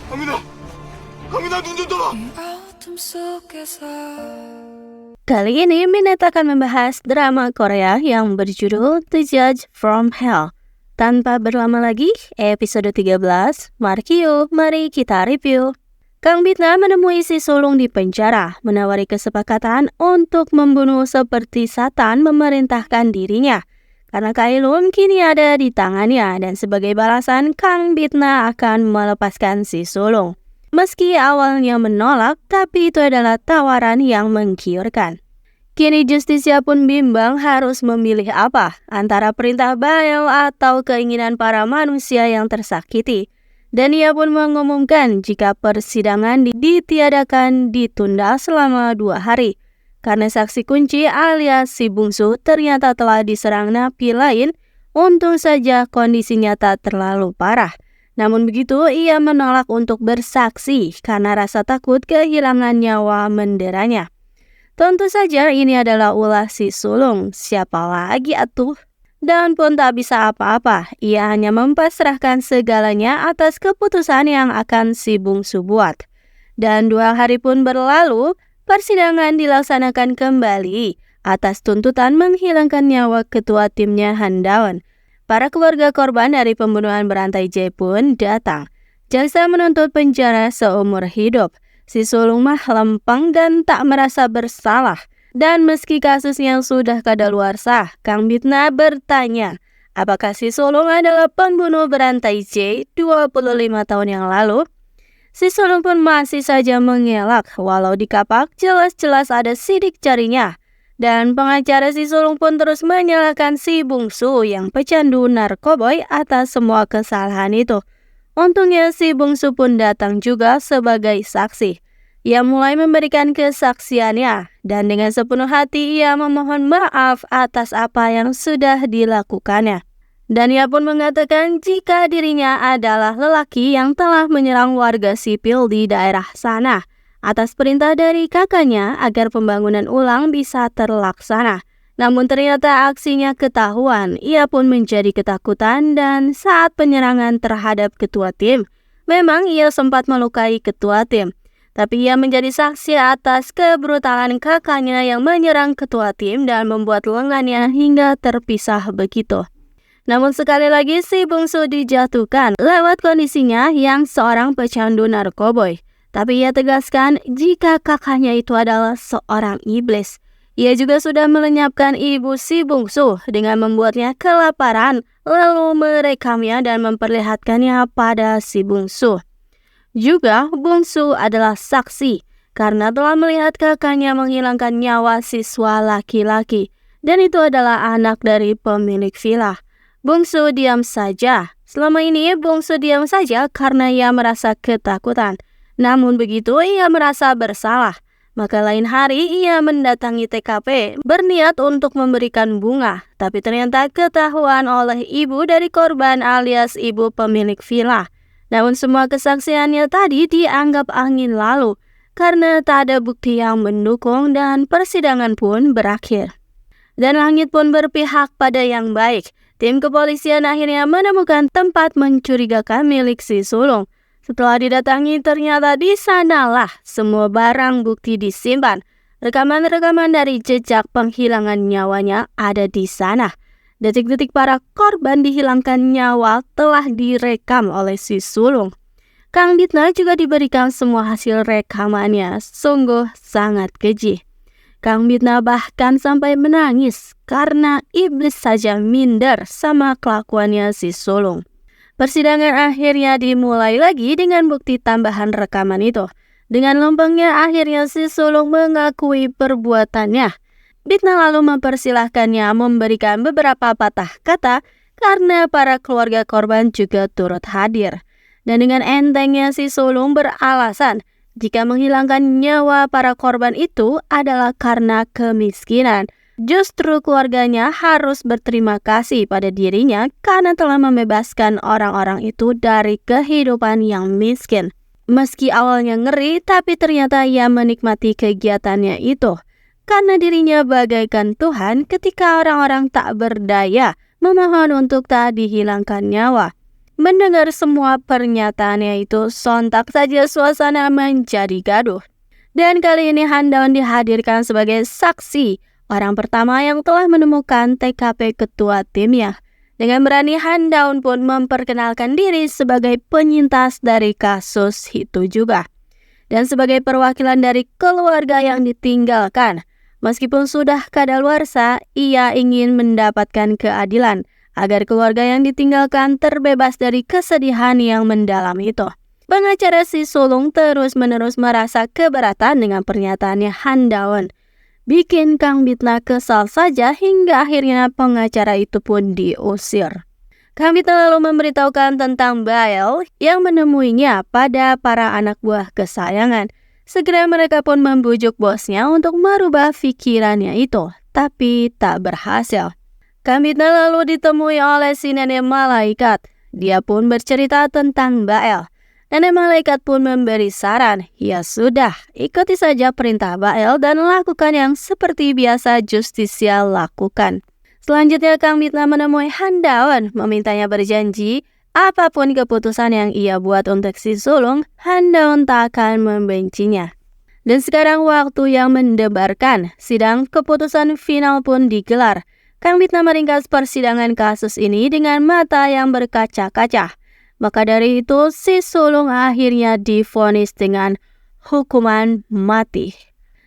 강민아, 강민아 눈 좀 떠봐. Kali ini Minette akan membahas drama Korea yang berjudul The Judge from Hell. Tanpa berlama lagi, episode 13, mari kita review. Kang Bitna menemui si sulung di penjara, menawari kesepakatan untuk membunuh seperti Satan memerintahkan dirinya. Karena Kailun kini ada di tangannya dan sebagai balasan Kang Bitna akan melepaskan si sulung. Meski awalnya menolak, tapi itu adalah tawaran yang menggiurkan. Kini Justisia pun bimbang harus memilih apa, antara perintah Bael atau keinginan para manusia yang tersakiti. Dan ia pun mengumumkan jika persidangan ditiadakan ditunda selama 2 hari. Karena saksi kunci alias si bungsu ternyata telah diserang napi lain, untung saja kondisinya tak terlalu parah. Namun begitu, ia menolak untuk bersaksi karena rasa takut kehilangan nyawa menderanya. Tentu saja ini adalah ulah si sulung, siapa lagi atuh? Dan pun tak bisa apa-apa, ia hanya mempasrahkan segalanya atas keputusan yang akan si bungsu buat. Dan 2 hari pun berlalu, persidangan dilaksanakan kembali atas tuntutan menghilangkan nyawa ketua timnya Han Daeun. Para keluarga korban dari pembunuhan berantai J pun datang. Jaksa menuntut penjara seumur hidup. Si sulung mah lempeng dan tak merasa bersalah. Dan meski kasusnya sudah kadaluarsa, Kang Bitna bertanya, apakah si sulung adalah pembunuh berantai J 25 tahun yang lalu? Si sulung pun masih saja mengelak, walau di kapak jelas-jelas ada sidik jarinya. Dan pengacara si sulung pun terus menyalahkan si bungsu yang pecandu narkoboy atas semua kesalahan itu. Untungnya si bungsu pun datang juga sebagai saksi. Ia mulai memberikan kesaksiannya dan dengan sepenuh hati ia memohon maaf atas apa yang sudah dilakukannya. Dan ia pun mengatakan jika dirinya adalah lelaki yang telah menyerang warga sipil di daerah sana atas perintah dari kakaknya agar pembangunan ulang bisa terlaksana. Namun ternyata aksinya ketahuan, ia pun menjadi ketakutan dan saat penyerangan terhadap ketua tim, memang ia sempat melukai ketua tim. Tapi ia menjadi saksi atas kebrutalan kakaknya yang menyerang ketua tim dan membuat lengannya hingga terpisah begitu. Namun sekali lagi si bungsu dijatuhkan lewat kondisinya yang seorang pecandu narkoboy. Tapi ia tegaskan jika kakaknya itu adalah seorang iblis. Ia juga sudah melenyapkan ibu si bungsu dengan membuatnya kelaparan lalu merekamnya dan memperlihatkannya pada si bungsu. Juga bungsu adalah saksi karena telah melihat kakaknya menghilangkan nyawa siswa laki-laki. Dan itu adalah anak dari pemilik villa. Bungsu diam saja. Selama ini bungsu diam saja karena ia merasa ketakutan. Namun begitu ia merasa bersalah. Maka lain hari ia mendatangi TKP berniat untuk memberikan bunga. Tapi ternyata ketahuan oleh ibu dari korban alias ibu pemilik villa. Namun semua kesaksiannya tadi dianggap angin lalu. Karena tak ada bukti yang mendukung dan persidangan pun berakhir. Dan langit pun berpihak pada yang baik. Tim kepolisian akhirnya menemukan tempat mencurigakan milik si sulung. Setelah didatangi ternyata di sanalah semua barang bukti disimpan. Rekaman-rekaman dari jejak penghilangan nyawanya ada di sana. Detik-detik para korban dihilangkan nyawa telah direkam oleh si sulung. Kang Bitna juga diberikan semua hasil rekamannya, sungguh sangat keji. Kang Bitna bahkan sampai menangis karena iblis saja minder sama kelakuannya si sulung. Persidangan akhirnya dimulai lagi dengan bukti tambahan rekaman itu. Dengan lempengnya akhirnya si sulung mengakui perbuatannya. Bitna lalu mempersilahkannya memberikan beberapa patah kata karena para keluarga korban juga turut hadir. Dan dengan entengnya si sulung beralasan jika menghilangkan nyawa para korban itu adalah karena kemiskinan. Justru keluarganya harus berterima kasih pada dirinya karena telah membebaskan orang-orang itu dari kehidupan yang miskin. Meski awalnya ngeri, tapi ternyata ia menikmati kegiatannya itu. Karena dirinya bagaikan Tuhan ketika orang-orang tak berdaya memohon untuk tak dihilangkan nyawa. Mendengar semua pernyataannya itu, sontak saja suasana menjadi gaduh. Dan kali ini Han Daun dihadirkan sebagai saksi, orang pertama yang telah menemukan TKP ketua timnya. Dengan berani, Han Daun pun memperkenalkan diri sebagai penyintas dari kasus itu juga. Dan sebagai perwakilan dari keluarga yang ditinggalkan, meskipun sudah kadaluarsa, ia ingin mendapatkan keadilan agar keluarga yang ditinggalkan terbebas dari kesedihan yang mendalam itu. Pengacara Si Sulung terus-menerus merasa keberatan dengan pernyataannya Han Daun. Bikin Kang Bitna kesal saja hingga akhirnya pengacara itu pun diusir. Kang Bitna lalu memberitahukan tentang Bael yang menemuinya pada para anak buah kesayangan. Segera mereka pun membujuk bosnya untuk merubah pikirannya itu, tapi tak berhasil. Kang Bitna lalu ditemui oleh si nenek malaikat. Dia pun bercerita tentang Bael. Nenek malaikat pun memberi saran, ya sudah, ikuti saja perintah Bael dan lakukan yang seperti biasa Justisia lakukan. Selanjutnya Kang Bitna menemui Han Daun, memintanya berjanji, apapun keputusan yang ia buat untuk Si Sulung, Han Daun tak akan membencinya. Dan sekarang waktu yang mendebarkan, sidang keputusan final pun digelar. Kang Bitna meringkas persidangan kasus ini dengan mata yang berkaca-kaca. Maka dari itu, Si Sulung akhirnya divonis dengan hukuman mati.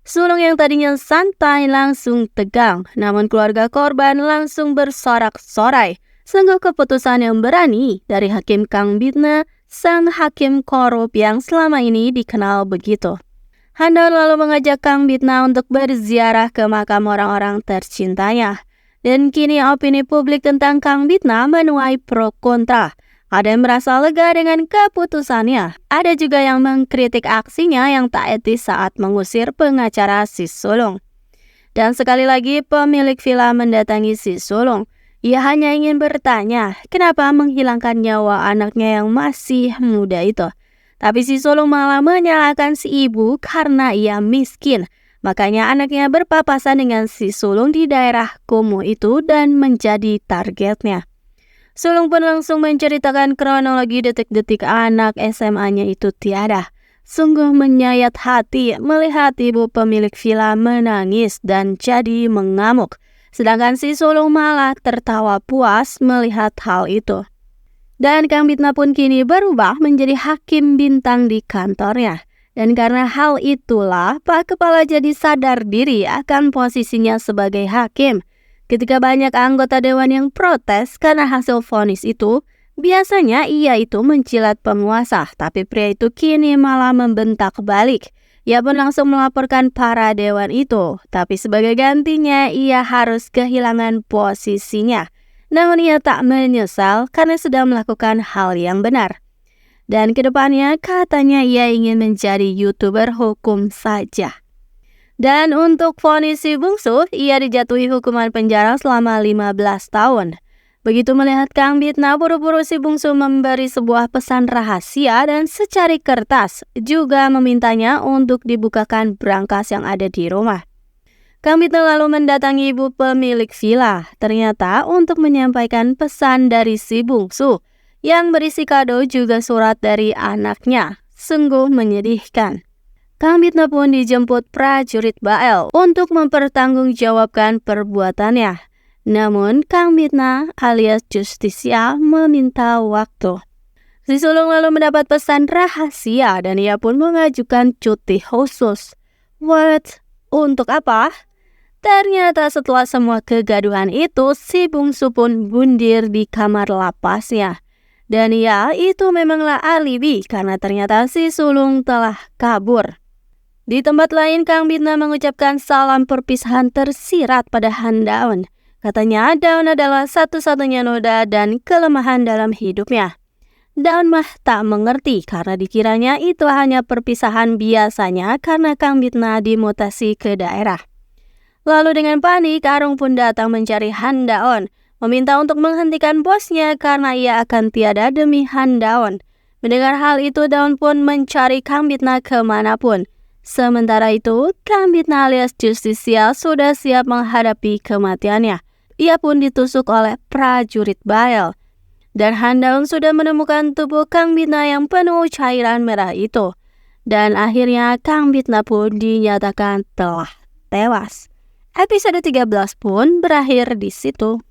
Sulung yang tadinya santai langsung tegang, namun keluarga korban langsung bersorak-sorai. Sungguh keputusan yang berani dari Hakim Kang Bitna, sang hakim korup yang selama ini dikenal begitu. Han Daun lalu mengajak Kang Bitna untuk berziarah ke makam orang-orang tercintanya. Dan kini opini publik tentang Kang Bitna menuai pro kontra. Ada yang merasa lega dengan keputusannya. Ada juga yang mengkritik aksinya yang tak etis saat mengusir pengacara Si Sulung. Dan sekali lagi pemilik villa mendatangi Si Sulung. Ia hanya ingin bertanya, kenapa menghilangkan nyawa anaknya yang masih muda itu. Tapi Si Sulung malah menyalahkan si ibu karena ia miskin. Makanya anaknya berpapasan dengan Si Sulung di daerah kumuh itu dan menjadi targetnya. Sulung pun langsung menceritakan kronologi detik-detik anak SMA-nya itu tiada. Sungguh menyayat hati melihat ibu pemilik villa menangis dan jadi mengamuk. Sedangkan Si Sulung malah tertawa puas melihat hal itu. Dan Kang Bitna pun kini berubah menjadi hakim bintang di kantornya. Dan karena hal itulah, Pak Kepala jadi sadar diri akan posisinya sebagai hakim. Ketika banyak anggota dewan yang protes karena hasil vonis itu, biasanya ia itu mencilat penguasa, tapi pria itu kini malah membentak balik. Ia pun langsung melaporkan para dewan itu, tapi sebagai gantinya ia harus kehilangan posisinya. Namun ia tak menyesal karena sudah melakukan hal yang benar. Dan kedepannya katanya ia ingin menjadi YouTuber hukum saja. Dan untuk vonis si bungsu, ia dijatuhi hukuman penjara selama 15 tahun. Begitu melihat Kang Bitna, buru-buru si bungsu memberi sebuah pesan rahasia dan secari kertas juga memintanya untuk dibukakan brankas yang ada di rumah. Kang Bitna lalu mendatangi ibu pemilik villa, ternyata untuk menyampaikan pesan dari si bungsu. Yang berisi kado juga surat dari anaknya. Sungguh menyedihkan. Kang Bitna pun dijemput prajurit Bael untuk mempertanggungjawabkan perbuatannya. Namun Kang Bitna alias Justisia meminta waktu. Si Sulung lalu mendapat pesan rahasia dan ia pun mengajukan cuti khusus. What? Untuk apa? Ternyata setelah semua kegaduhan itu, si bungsu pun bundir di kamar lapasnya. Dan ya, itu memanglah alibi karena ternyata si Sulung telah kabur. Di tempat lain, Kang Bitna mengucapkan salam perpisahan tersirat pada Han Daun. Katanya Daun adalah satu-satunya noda dan kelemahan dalam hidupnya. Daun mah tak mengerti karena dikiranya itu hanya perpisahan biasanya karena Kang Bitna dimutasi ke daerah. Lalu dengan panik, Arung pun datang mencari Han Daun, meminta untuk menghentikan bosnya karena ia akan tiada demi Han Daun. Mendengar hal itu, Daun pun mencari Kang Bitna kemanapun. Sementara itu, Kang Bitna alias Justisia sudah siap menghadapi kematiannya. Ia pun ditusuk oleh prajurit Bael. Dan Handaun sudah menemukan tubuh Kang Bitna yang penuh cairan merah itu. Dan akhirnya Kang Bitna pun dinyatakan telah tewas. Episode 13 pun berakhir di situ.